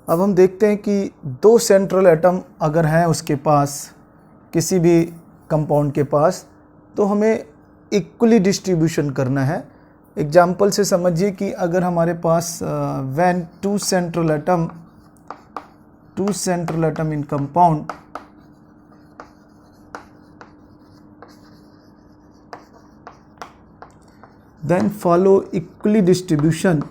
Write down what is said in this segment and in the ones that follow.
अब हम देखते हैं कि दो सेंट्रल एटम अगर हैं उसके पास, किसी भी कंपाउंड के पास, तो हमें इक्वली डिस्ट्रीब्यूशन करना है। एग्जाम्पल से समझिए कि अगर हमारे पास when two central atom in compound then follow equal distribution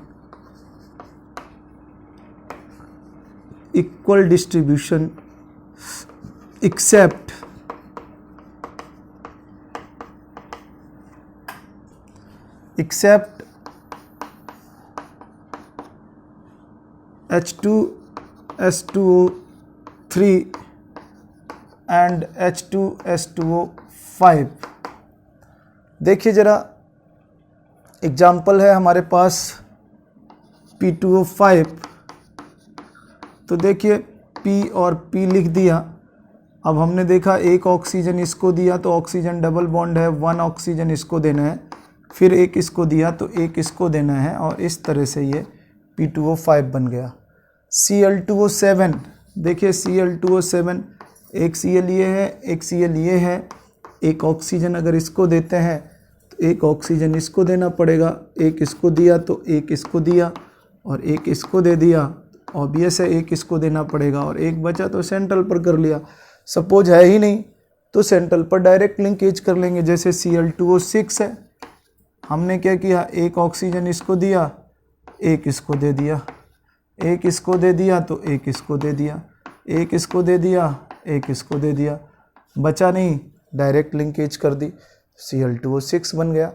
except H2S2O3 and H2S2O5। देखिए जरा, एग्जाम्पल है हमारे पास P2O5, तो देखिए P और P लिख दिया। अब हमने देखा एक ऑक्सीजन इसको दिया तो ऑक्सीजन डबल बॉन्ड है, वन ऑक्सीजन इसको देना है, फिर एक इसको दिया तो एक इसको देना है, और इस तरह से ये P2O5 बन गया। Cl2O7, देखिए Cl2O7, एक Cl ये है, एक Cl ये है, एक ऑक्सीजन अगर इसको देते हैं तो एक ऑक्सीजन इसको देना पड़ेगा, एक इसको दिया तो एक इसको दिया, और एक इसको दे दिया, ऑब्वियस है एक इसको देना पड़ेगा, और एक बचा तो सेंट्रल पर कर लिया। सपोज है ही नहीं तो सेंट्रल पर डायरेक्ट लिंकेज कर लेंगे। जैसे Cl2O6 है, हमने क्या किया, एक ऑक्सीजन इसको दिया, एक इसको दे दिया, एक इसको दे दिया तो एक इसको दे दिया, एक इसको दे दिया, एक इसको दे दिया, बचा नहीं, डायरेक्ट लिंकेज कर दी, Cl2O6 बन गया।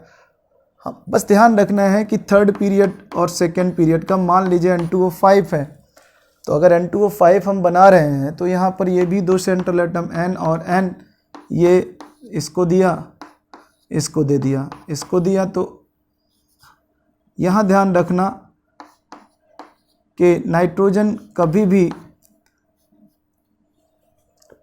हाँ, बस ध्यान रखना है कि थर्ड पीरियड और सेकेंड पीरियड का, मान लीजिए N2O5 है, तो अगर N2O5 हम बना रहे हैं तो यहाँ पर ये भी दो सेंट्रल एटम N और N, ये इसको दिया, इसको दे दिया, इसको दिया, तो यहाँ ध्यान रखना कि नाइट्रोजन कभी भी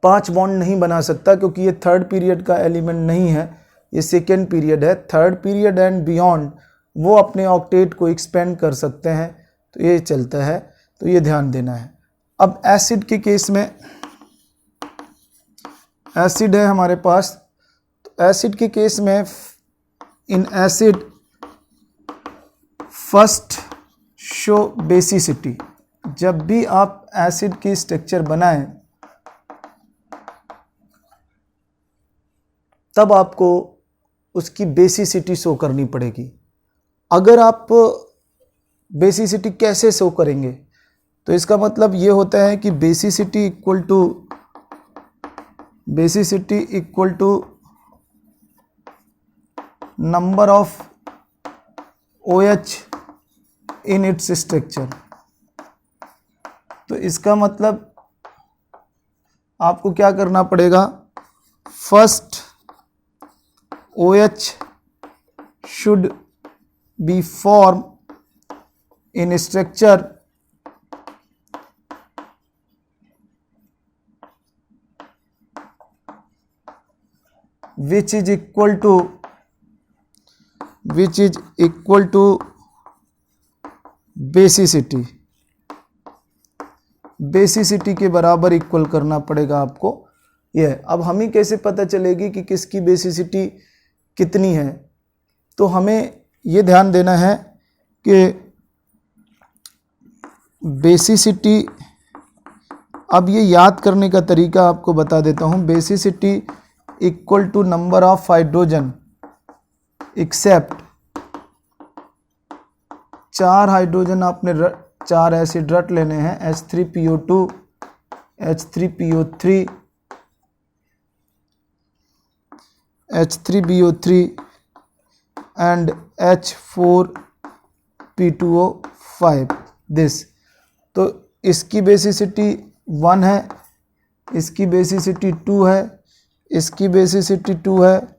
5 बॉन्ड नहीं बना सकता, क्योंकि ये थर्ड पीरियड का एलिमेंट नहीं है, ये सेकेंड पीरियड है। थर्ड पीरियड एंड बियॉन्ड वो अपने ऑक्टेट को एक्सपेंड कर सकते हैं, तो ये चलता है, तो ये ध्यान देना है। अब एसिड के केस में, एसिड है हमारे पास, तो एसिड के केस में इन एसिड फर्स्ट शो बेसिसिटी। जब भी आप एसिड की स्ट्रक्चर बनाएं तब आपको उसकी बेसिसिटी शो करनी पड़ेगी। अगर आप बेसिसिटी कैसे शो करेंगे, तो इसका मतलब ये होता है कि basicity equal to number of OH in its structure. तो इसका मतलब आपको क्या करना पड़ेगा, first OH should be formed in structure which is equal to basicity. Basicity के बराबर इक्वल करना पड़ेगा आपको। यह अब हमें कैसे पता चलेगी कि किसकी बेसिसिटी कितनी है, तो हमें ये ध्यान देना है कि बेसिसिटी, अब ये याद करने का तरीका आपको बता देता हूँ। Basicity equal to number of hydrogen except, 4 hydrogen आपने 4 एसिड रट लेने हैं, H3PO2, H3PO3, H3BO3 and H4P2O5 this. तो इसकी बेसिसिटी 1 है, इसकी बेसिसिटी 2 है, इसकी बेसिसिटी 2 है,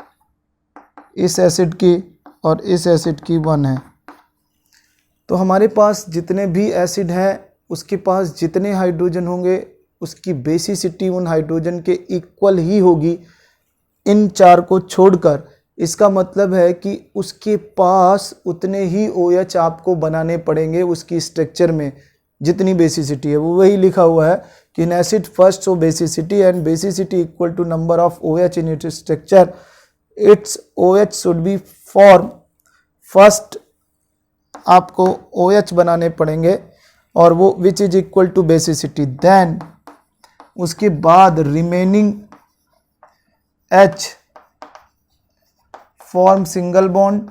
इस एसिड की और इस एसिड की 1 है। तो हमारे पास जितने भी एसिड हैं उसके पास जितने हाइड्रोजन होंगे उसकी बेसिसिटी उन हाइड्रोजन के इक्वल ही होगी, इन 4 को छोड़कर। इसका मतलब है कि उसके पास उतने ही OH आपको बनाने पड़ेंगे उसकी स्ट्रक्चर में जितनी बेसिसिटी है वो वही लिखा हुआ है कि in acid first show basicity and basicity equal to number of OH in its structure, its OH should be form. First आपको OH बनाने पड़ेंगे और वो which is equal to basicity, then उसके बाद remaining H form single bond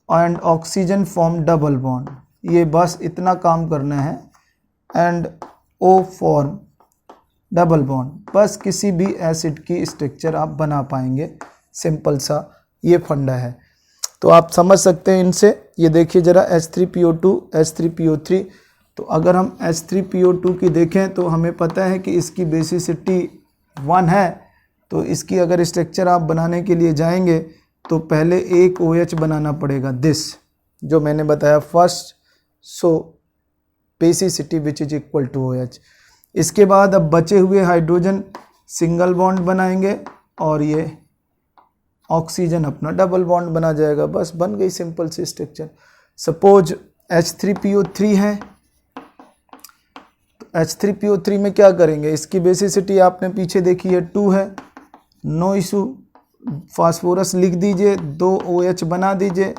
and oxygen form double bond. ये बस इतना काम करना है, and O form double bond. बस किसी भी एसिड की स्ट्रक्चर आप बना पाएंगे, सिंपल सा ये फंडा है। तो आप समझ सकते हैं इनसे। ये देखिए ज़रा H3PO2 H3PO3। तो अगर हम H3PO2 की देखें तो हमें पता है कि इसकी बेसिसिटी 1 है। तो इसकी अगर स्ट्रक्चर आप बनाने के लिए जाएंगे तो पहले एक OH बनाना पड़ेगा, दिस जो मैंने बताया first so basicity which is equal to OH। इसके बाद अब बचे हुए हाइड्रोजन सिंगल बॉन्ड बनाएंगे और ये ऑक्सीजन अपना डबल बॉन्ड बना जाएगा। बस बन गई सिंपल सी स्ट्रक्चर। सपोज H3PO3 है, तो H3PO3 में क्या करेंगे, इसकी बेसिसिटी आपने पीछे देखी है 2 है, नो इशू। फास्फोरस लिख दीजिए, 2 OH बना दीजिए।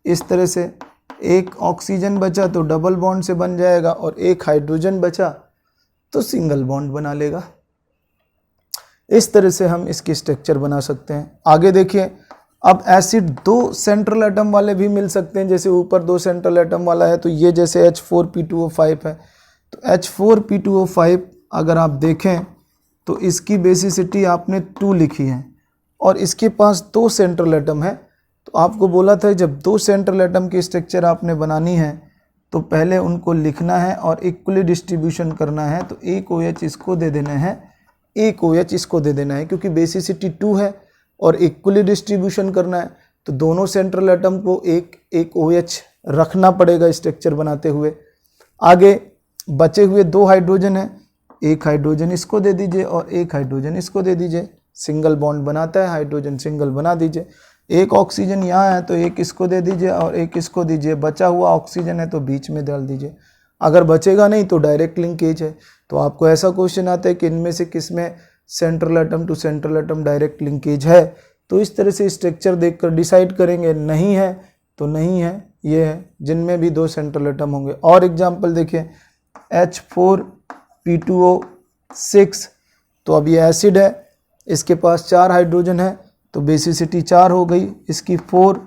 इस तरह से एक ऑक्सीजन बचा तो डबल बॉन्ड से बन जाएगा, और एक हाइड्रोजन बचा तो सिंगल बॉन्ड बना लेगा। इस तरह से हम इसकी स्ट्रक्चर बना सकते हैं। आगे देखिए, अब एसिड 2 सेंट्रल एटम वाले भी मिल सकते हैं। जैसे ऊपर 2 सेंट्रल एटम वाला है, तो ये जैसे H4P2O5 है, तो H4P2O5 अगर आप देखें तो इसकी बेसिसिटी आपने 2 लिखी है, और इसके पास 2 सेंट्रल एटम है। तो आपको बोला था जब 2 सेंट्रल एटम की स्ट्रक्चर आपने बनानी है तो पहले उनको लिखना है और इक्वली डिस्ट्रीब्यूशन करना है। तो एक OH इसको दे देना है, एक OH इसको दे देना है, क्योंकि बेसिसिटी 2 है और इक्वली डिस्ट्रीब्यूशन करना है। तो दोनों सेंट्रल एटम को एक एक OH रखना पड़ेगा स्ट्रक्चर बनाते हुए। आगे बचे हुए 2 हाइड्रोजन है, एक हाइड्रोजन इसको दे दीजिए और एक हाइड्रोजन इसको दे दीजिए। सिंगल बॉन्ड बनाता है, हाइड्रोजन सिंगल बना दीजिए। एक ऑक्सीजन यहाँ है तो एक इसको दे दीजिए और एक इसको दीजिए। बचा हुआ ऑक्सीजन है तो बीच में डाल दीजिए। अगर बचेगा नहीं तो डायरेक्ट लिंकेज है। तो आपको ऐसा क्वेश्चन आता है कि इनमें से किस में central atom to central atom direct linkage है। तो इस तरह से स्ट्रक्चर देखकर डिसाइड करेंगे, नहीं है तो नहीं है, ये है जिनमें भी 2 सेंट्रल एटम होंगे। और एग्जाम्पल देखिए H4P2O6, तो अब ये एसिड है, इसके पास 4 हाइड्रोजन है तो बेसिसिटी 4 हो गई, इसकी 4।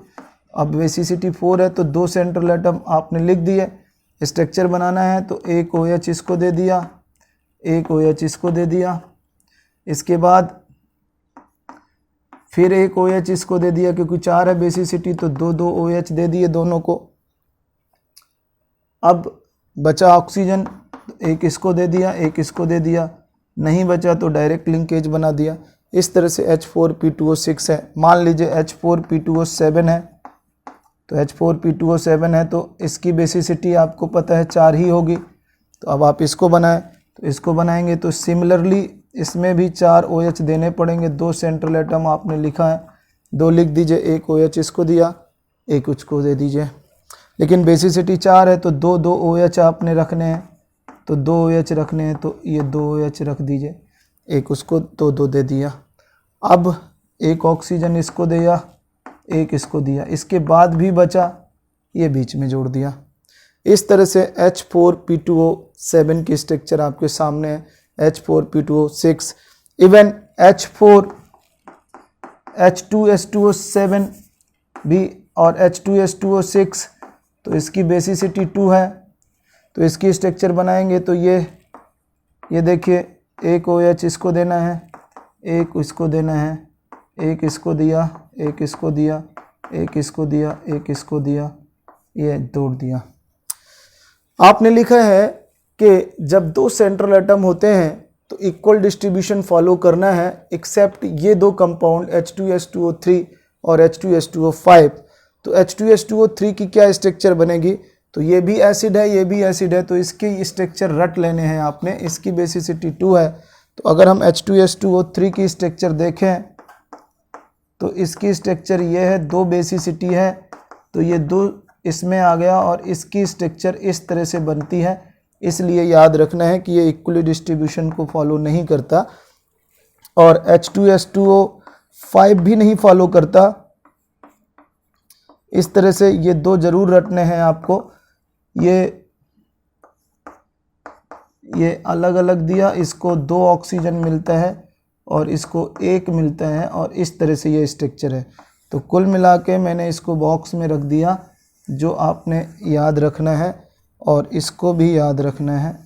अब बेसिसिटी 4 है तो 2 सेंट्रल एटम आपने लिख दिए। स्ट्रक्चर बनाना है तो एक OH इसको दे दिया, एक OH इसको दे दिया। इसके बाद फिर एक OH इसको दे दिया, क्योंकि 4 है बेसिसिटी तो 2 OH दे दिए दोनों को। अब बचा ऑक्सीजन, एक इसको दे दिया, एक इसको दे दिया। नहीं बचा तो डायरेक्ट लिंकेज बना दिया। इस तरह से H4P2O6 है। मान लीजिए H4P2O7 है, तो H4P2O7 है तो इसकी बेसिसिटी आपको पता है 4 ही होगी। तो अब आप इसको बनाएं, तो इसको बनाएंगे तो सिमिलरली इसमें भी 4 OH देने पड़ेंगे। 2 सेंट्रल एटम आपने लिखा है, 2 लिख दीजिए, एक OH इसको दिया, एक उसको दे दीजिए। लेकिन बेसिसिटी 4 है तो 2 OH आपने रखने हैं, तो 2 OH रखने हैं तो ये 2 OH रख दीजिए, एक उसको 2 दे दिया। अब एक ऑक्सीजन इसको दिया, एक इसको दिया। इसके बाद भी बचा, ये बीच में जोड़ दिया। इस तरह से H4P2O7 की स्ट्रक्चर आपके सामने है, H4P2O6। इवन H2S2O7 भी और H2S2O6, तो इसकी बेसिसिटी 2 है। तो इसकी स्ट्रक्चर बनाएंगे तो ये देखिए, एक OH इसको देना है, एक इसको देना है, एक इसको दिया, एक इसको दिया, एक इसको दिया, एक इसको दिया, ये जोड़ दिया। आपने लिखा है कि जब 2 सेंट्रल एटम होते हैं तो इक्वल डिस्ट्रीब्यूशन फॉलो करना है, एक्सेप्ट ये 2 कंपाउंड H2S2O3 और H2S2O5। तो H2S2O3 की क्या स्ट्रक्चर बनेगी, तो ये भी एसिड है, ये भी एसिड है, तो इसके स्ट्रक्चर रट लेने हैं आपने। इसकी बेसिसिटी 2 है। तो अगर हम H2S2O3 की स्ट्रक्चर देखें तो इसकी स्ट्रक्चर ये है, 2 बेसिसिटी है, तो ये 2 इसमें आ गया और इसकी स्ट्रक्चर इस तरह से बनती है, इसलिए याद रखना है कि ये इक्वली डिस्ट्रीब्यूशन को फॉलो नहीं करता और H2SO5 भी नहीं फॉलो करता। इस तरह से ये दो जरूर रटने हैं आपको। ये अलग अलग दिया, इसको 2 ऑक्सीजन मिलता है और इसको 1 मिलता है और इस तरह से ये स्ट्रक्चर है। तो कुल मिला के मैंने इसको बॉक्स में रख दिया, जो आपने याद रखना है और इसको भी याद रखना है।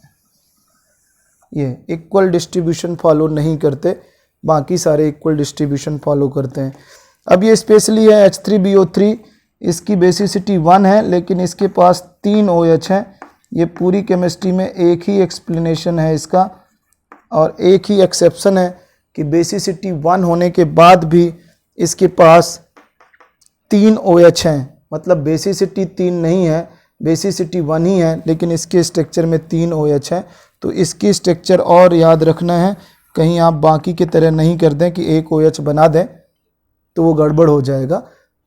ये इक्वल डिस्ट्रीब्यूशन फॉलो नहीं करते, बाकी सारे इक्वल डिस्ट्रीब्यूशन फॉलो करते हैं। अब ये स्पेशली है H3BO3, इसकी बेसिसिटी 1 है लेकिन इसके पास 3 OH हैं। ये पूरी केमिस्ट्री में एक ही एक्सप्लेनेशन है इसका और एक ही एक्सेप्शन है कि बेसिसिटी 1 होने के बाद भी इसके पास 3 OH हैं, मतलब बेसिसिटी 3 नहीं है, बेसिसिटी 1 ही है, लेकिन इसके स्ट्रक्चर में 3 OH हैं। तो इसकी स्ट्रक्चर और याद रखना है, कहीं आप बाकी की तरह नहीं कर दें कि एक OH बना दें तो वो गड़बड़ हो जाएगा।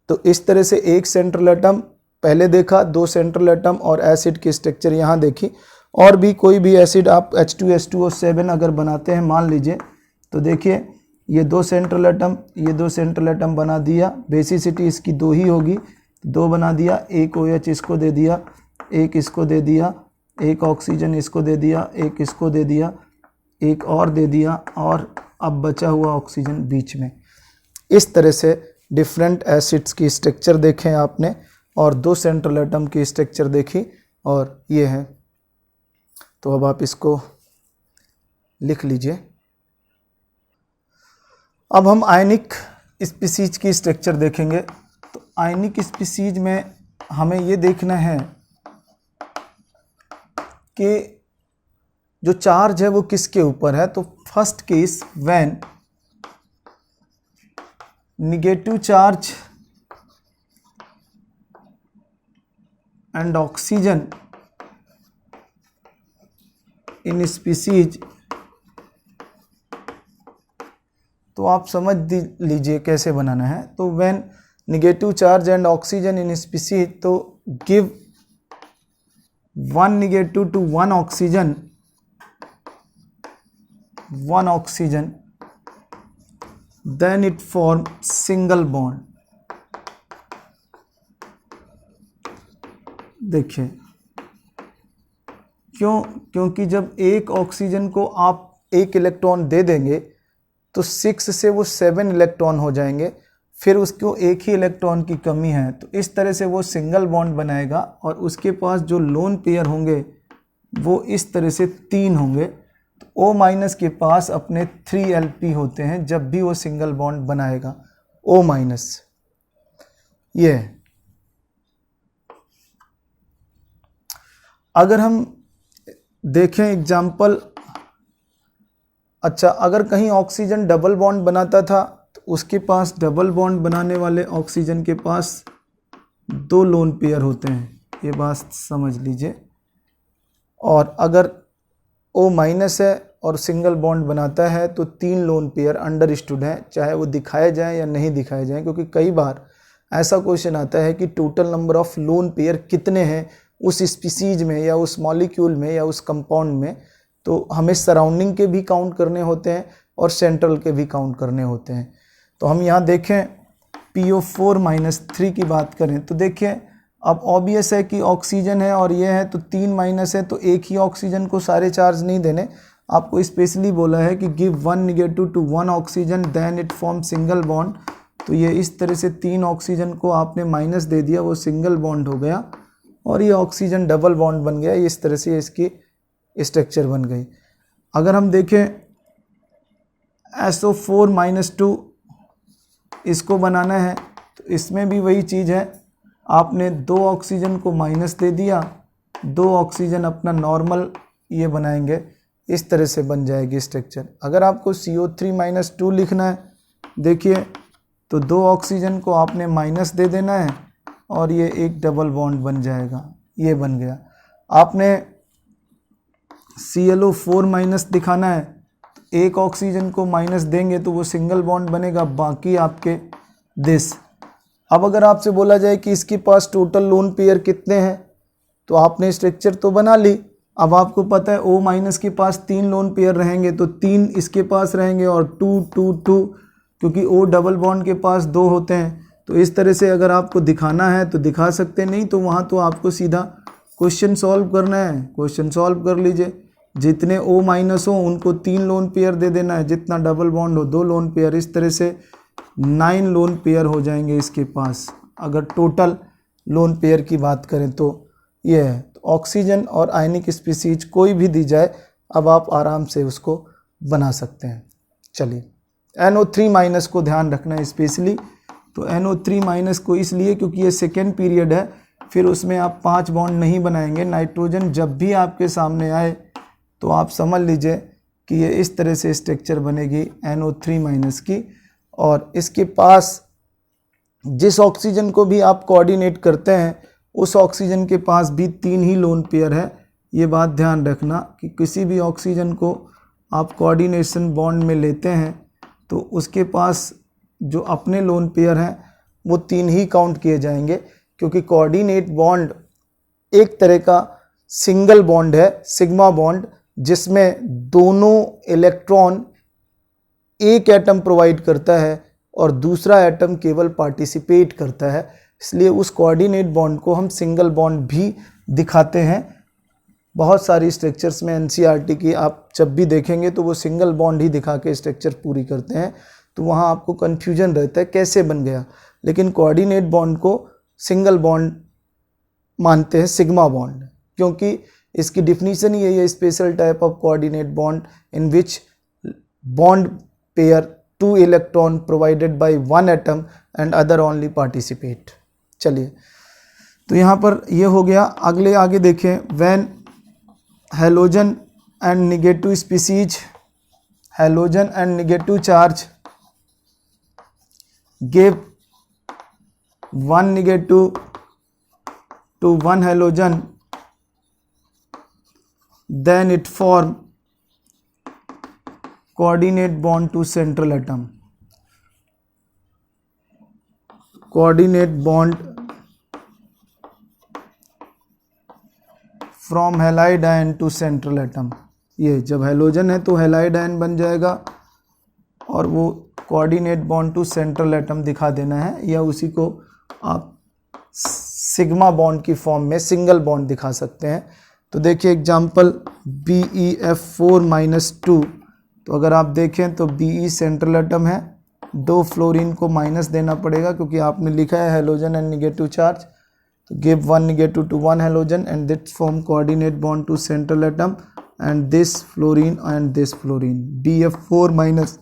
तो इस तरह से एक सेंट्रल एटम पहले देखा, 2 सेंट्रल एटम और एसिड की स्ट्रक्चर यहाँ देखी। और भी कोई भी एसिड आप H2S2O7 अगर बनाते हैं मान लीजिए, तो देखिए ये 2 सेंट्रल एटम, ये 2 सेंट्रल एटम बना दिया, बेसिसिटी इसकी 2 ही होगी, 2 बना दिया, एक OH इसको दे दिया, एक इसको दे दिया, एक ऑक्सीजन इसको दे दिया, एक इसको दे दिया, एक और दे दिया और अब बचा हुआ ऑक्सीजन बीच में। इस तरह से डिफरेंट एसिड्स की स्ट्रक्चर देखें आपने और 2 सेंट्रल एटम की स्ट्रक्चर देखी और ये है। तो अब आप इसको लिख लीजिए। अब हम आयनिक स्पीसीज की स्ट्रक्चर देखेंगे। तो आयनिक स्पीसीज में हमें ये देखना है कि जो चार्ज है वो किसके ऊपर है। तो first case when negative charge and oxygen in species, तो आप समझ लीजिए कैसे बनाना है। तो when negative charge and oxygen in species, तो give 1 negative to 1 oxygen, 1 oxygen, then it form single bond। देखिए क्योंकि जब एक ऑक्सीजन को आप 1 इलेक्ट्रॉन दे देंगे तो 6 से वो 7 इलेक्ट्रॉन हो जाएंगे, फिर उसको 1 ही इलेक्ट्रॉन की कमी है, तो इस तरह से वो सिंगल बॉन्ड बनाएगा और उसके पास जो लोन पेयर होंगे वो इस तरह से 3 होंगे। तो O- के पास अपने 3 Lp होते हैं जब भी वो सिंगल बॉन्ड बनाएगा, O-। ये अगर हम देखें एग्जाम्पल, अच्छा अगर कहीं ऑक्सीजन डबल बॉन्ड बनाता था तो उसके पास डबल बॉन्ड बनाने वाले ऑक्सीजन के पास 2 लोन पेयर होते हैं, ये बात समझ लीजिए। और अगर O- है और सिंगल बॉन्ड बनाता है तो 3 लोन पेयर अंडरस्टूड हैं, चाहे वो दिखाए जाएं या नहीं दिखाए जाएं, क्योंकि कई बार ऐसा क्वेश्चन आता है कि total number of lone pair कितने हैं उस स्पीसीज में या उस मॉलिक्यूल में या उस कंपाउंड में। तो हमें सराउंडिंग के भी काउंट करने होते हैं और सेंट्रल के भी काउंट करने होते हैं। तो हम यहाँ देखें PO4-3 की बात करें तो देखिए अब ऑब्वियस है कि ऑक्सीजन है और ये है तो 3 माइनस है, तो एक ही ऑक्सीजन को सारे चार्ज नहीं देने, आपको स्पेशली बोला है कि give 1 negative to 1 oxygen then it form single bond. तो ये इस तरह से 3 ऑक्सीजन को आपने माइनस दे दिया, वो सिंगल बॉन्ड हो गया और ये ऑक्सीजन डबल बॉन्ड बन गया। इस तरह से इसकी स्ट्रक्चर बन गई। अगर हम देखें SO4-2 इसको बनाना है तो इसमें भी वही चीज़ है, आपने 2 ऑक्सीजन को माइनस दे दिया, 2 ऑक्सीजन अपना नॉर्मल ये बनाएंगे, इस तरह से बन जाएगी स्ट्रक्चर। अगर आपको CO3-2 लिखना है देखिए तो 2 ऑक्सीजन को आपने माइनस दे देना है और ये एक डबल बॉन्ड बन जाएगा, ये बन गया। आपने ClO4- दिखाना है तो 1 ऑक्सीजन को माइनस देंगे तो वो सिंगल बॉन्ड बनेगा, बाकी आपके दिस अब अगर आपसे बोला जाए कि इसके पास टोटल लोन पेयर कितने हैं, तो आपने स्ट्रक्चर तो बना ली। अब आपको पता है O माइनस के पास 3 लोन पेयर रहेंगे, तो 3 इसके पास रहेंगे और 2 2 2, क्योंकि O डबल बॉन्ड के पास 2 होते हैं। तो इस तरह से अगर आपको दिखाना है तो दिखा सकते हैं, नहीं तो वहाँ तो आपको सीधा क्वेश्चन सॉल्व करना है, क्वेश्चन सॉल्व कर लीजिए। जितने O माइनस हो उनको 3 लोन पेयर दे देना है, जितना डबल बॉन्ड हो 2 लोन पेयर। इस तरह से 9 लोन पेयर हो जाएंगे इसके पास, अगर टोटल लोन पेयर की बात करें तो ये है। तो ऑक्सीजन और आयनिक स्पीसीज कोई भी दी जाए, अब आप आराम से उसको बना सकते हैं। चलिए, NO3 माइनस को ध्यान रखना है स्पेशली। तो NO3 माइनस को इसलिए क्योंकि ये सेकेंड पीरियड है, फिर उसमें आप 5 बॉन्ड नहीं बनाएंगे। नाइट्रोजन जब भी आपके सामने आए तो आप समझ लीजिए कि ये इस तरह से स्ट्रक्चर बनेगी NO3 माइनस की, और इसके पास जिस ऑक्सीजन को भी आप कोऑर्डिनेट करते हैं उस ऑक्सीजन के पास भी 3 ही लोन पेयर है। ये बात ध्यान रखना कि किसी भी ऑक्सीजन को आप कोऑर्डिनेशन बॉन्ड में लेते हैं तो उसके पास जो अपने लोन पेयर हैं वो 3 ही काउंट किए जाएंगे, क्योंकि कोऑर्डिनेट बॉन्ड एक तरह का सिंगल बॉन्ड है, सिग्मा बॉन्ड, जिसमें दोनों इलेक्ट्रॉन एक एटम प्रोवाइड करता है और दूसरा एटम केवल पार्टिसिपेट करता है। इसलिए उस कोऑर्डिनेट बॉन्ड को हम सिंगल बॉन्ड भी दिखाते हैं। बहुत सारी स्ट्रक्चर्स में NCERT की आप जब भी देखेंगे तो वो सिंगल बॉन्ड ही दिखा के स्ट्रक्चर पूरी करते हैं, तो वहाँ आपको कन्फ्यूजन रहता है कैसे बन गया। लेकिन कोऑर्डिनेट बॉन्ड को सिंगल बॉन्ड मानते हैं, सिग्मा बॉन्ड, क्योंकि इसकी डिफिनीशन ही है special type of coordinate bond in which bond pair 2 electron provided by 1 atom and other only participate. चलिए, तो यहाँ पर ये हो गया। अगले आगे देखें, when halogen and negative species, halogen and negative charge give 1 negative to 1 halogen, then it form coordinate bond to central atom, coordinate bond from halide ion to central atom। ये जब हैलोजन है तो हैलाइड आयन बन जाएगा और वो coordinate bond to central atom दिखा देना है, या उसी को आप सिग्मा बॉन्ड की फॉर्म में सिंगल बॉन्ड दिखा सकते हैं। तो देखिए एग्जांपल BeF4-2। तो अगर आप देखें तो Be सेंट्रल एटम है, 2 फ्लोरीन को माइनस देना पड़ेगा क्योंकि आपने लिखा है हैलोजन एंड नेगेटिव चार्ज। तो give 1 negative to 1 halogen and this form coordinate bond to central atom and this fluorine and this fluorine. BF4-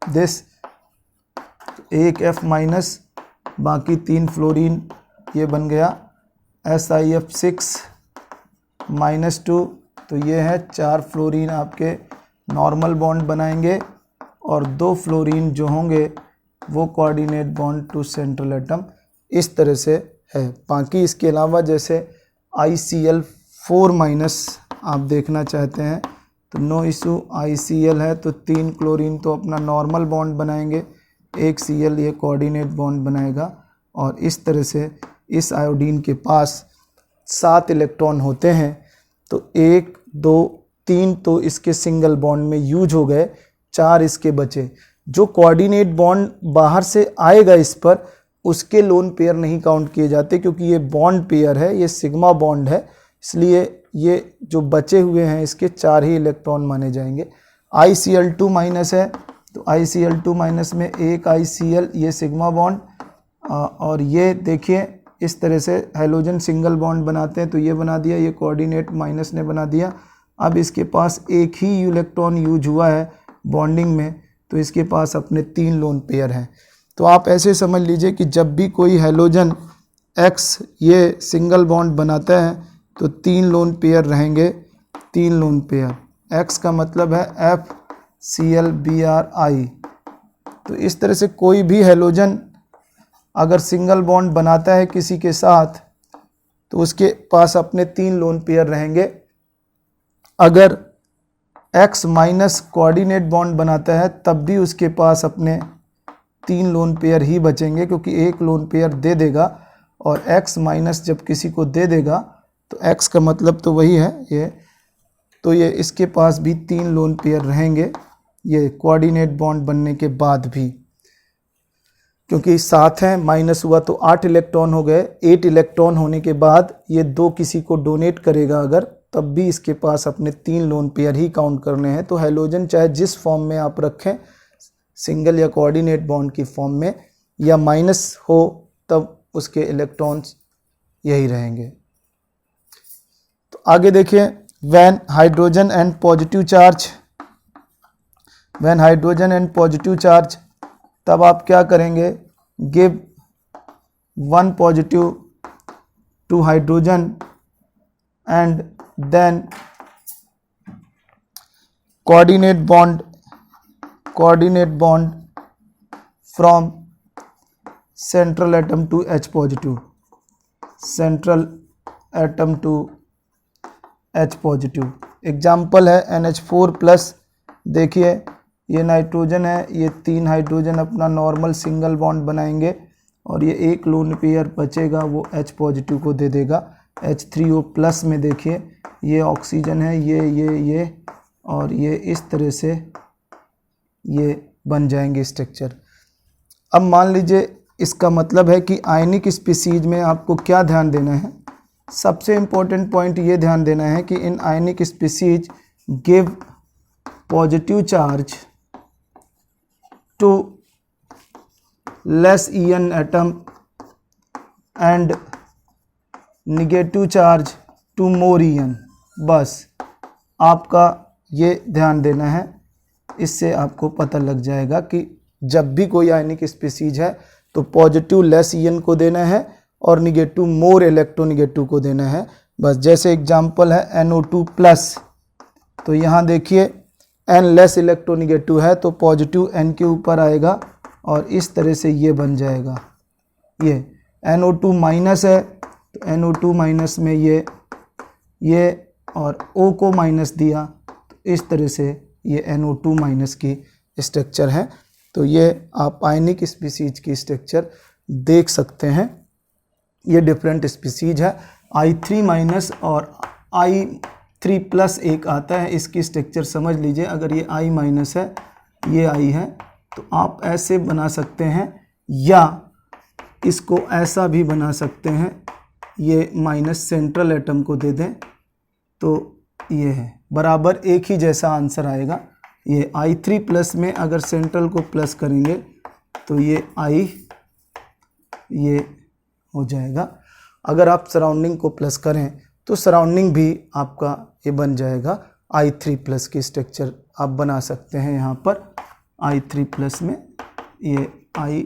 this, एक F माइनस, बाकी 3 फ्लोरीन, ये बन गया SiF6-2। तो ये है 4 फ्लोरीन आपके नॉर्मल बॉन्ड बनाएंगे और 2 फ्लोरीन जो होंगे वो coordinate bond to central atom. इस तरह से है। बाकी इसके अलावा जैसे ICl4- आप देखना चाहते हैं तो नो इशू, ICl है तो 3 क्लोरीन तो अपना नॉर्मल बॉन्ड बनाएंगे, 1 Cl ये कोऑर्डिनेट बॉन्ड बनाएगा। और इस तरह से इस आयोडीन के पास 7 इलेक्ट्रॉन होते हैं, तो 1 2 3 तो इसके सिंगल बॉन्ड में यूज हो गए, 4 इसके बचे। जो कोऑर्डिनेट बॉन्ड बाहर से आएगा इस पर, उसके लोन पेयर नहीं काउंट किए जाते क्योंकि ये बॉन्ड पेयर है, ये सिग्मा बॉन्ड है, इसलिए ये जो बचे हुए हैं इसके 4 ही इलेक्ट्रॉन माने जाएंगे। ICl2- है तो ICl2- में 1 ICl, ये सिग्मा बॉन्ड, और ये देखिए इस तरह से हैलोजन सिंगल बॉन्ड बनाते हैं तो ये बना दिया, ये कोऑर्डिनेट माइनस ने बना दिया। अब इसके पास एक ही इलेक्ट्रॉन यूज हुआ है बॉन्डिंग में, तो इसके पास अपने 3 लोन पेयर हैं। तो आप ऐसे समझ लीजिए कि जब भी कोई हैलोजन X ये सिंगल बॉन्ड बनाता है तो 3 लोन पेयर रहेंगे, 3 लोन पेयर। X का मतलब है FClBrI। तो इस तरह से कोई भी हैलोजन अगर सिंगल बॉन्ड बनाता है किसी के साथ तो उसके पास अपने 3 लोन पेयर रहेंगे। अगर X- कोऑर्डिनेट बॉन्ड बनाता है तब भी उसके पास अपने 3 लोन पेयर ही बचेंगे, क्योंकि एक लोन पेयर दे देगा और x माइनस जब किसी को दे देगा तो x का मतलब तो वही है ये, तो ये इसके पास भी 3 लोन पेयर रहेंगे ये कोऑर्डिनेट बॉन्ड बनने के बाद भी, क्योंकि 7 है माइनस हुआ तो 8 इलेक्ट्रॉन हो गए। 8 इलेक्ट्रॉन होने के बाद ये 2 किसी को डोनेट करेगा अगर, तब भी इसके पास अपने 3 लोन पेयर ही काउंट करने हैं। तो हैलोजन चाहे जिस फॉर्म में आप रखें, सिंगल या कोऑर्डिनेट बॉन्ड की फॉर्म में, या माइनस हो तब उसके इलेक्ट्रॉन्स यही रहेंगे। तो आगे देखिए, when hydrogen and positive charge, तब आप क्या करेंगे, give 1 positive to hydrogen and then coordinate bond from central atom to H positive, example है NH4+। देखिए ये नाइट्रोजन है, ये 3 हाइड्रोजन अपना नॉर्मल सिंगल बॉन्ड बनाएंगे और ये एक लोन पेयर बचेगा वो H पॉजिटिव को दे देगा। H3O+ में देखिए ये ऑक्सीजन है, ये और ये इस तरह से ये बन जाएंगे स्ट्रक्चर। अब मान लीजिए इसका मतलब है कि आयनिक स्पीसीज में आपको क्या ध्यान देना है, सबसे इम्पोर्टेंट पॉइंट ये ध्यान देना है कि in ionic species give positive charge to less En atom and negative charge to more En। बस आपका ये ध्यान देना है, इससे आपको पता लग जाएगा कि जब भी कोई आयनिक स्पीसीज है तो पॉजिटिव लेस En को देना है और निगेटिव मोर इलेक्ट्रोनिगेटिव को देना है। बस जैसे एग्जांपल है NO2+, तो यहाँ देखिए N लेस इलेक्ट्रोनिगेटिव है तो पॉजिटिव N के ऊपर आएगा और इस तरह से ये बन जाएगा। ये NO2- है तो NO2- में ये और O को माइनस दिया तो इस तरह से ये NO2- की स्ट्रक्चर है। तो ये आप आयनिक स्पीसीज की स्ट्रक्चर देख सकते हैं। ये डिफरेंट स्पीसीज है। I3- और I3+ एक आता है, इसकी स्ट्रक्चर समझ लीजिए। अगर ये I- है, ये I है, तो आप ऐसे बना सकते हैं या इसको ऐसा भी बना सकते हैं, ये माइनस सेंट्रल एटम को दे दें तो ये है, बराबर एक ही जैसा आंसर आएगा। ये I3+ में अगर सेंट्रल को प्लस करेंगे तो ये I ये हो जाएगा। अगर आप सराउंडिंग को प्लस करें तो सराउंडिंग भी आपका ये बन जाएगा। I3+ की स्ट्रक्चर आप बना सकते हैं। यहाँ पर I3+ में ये I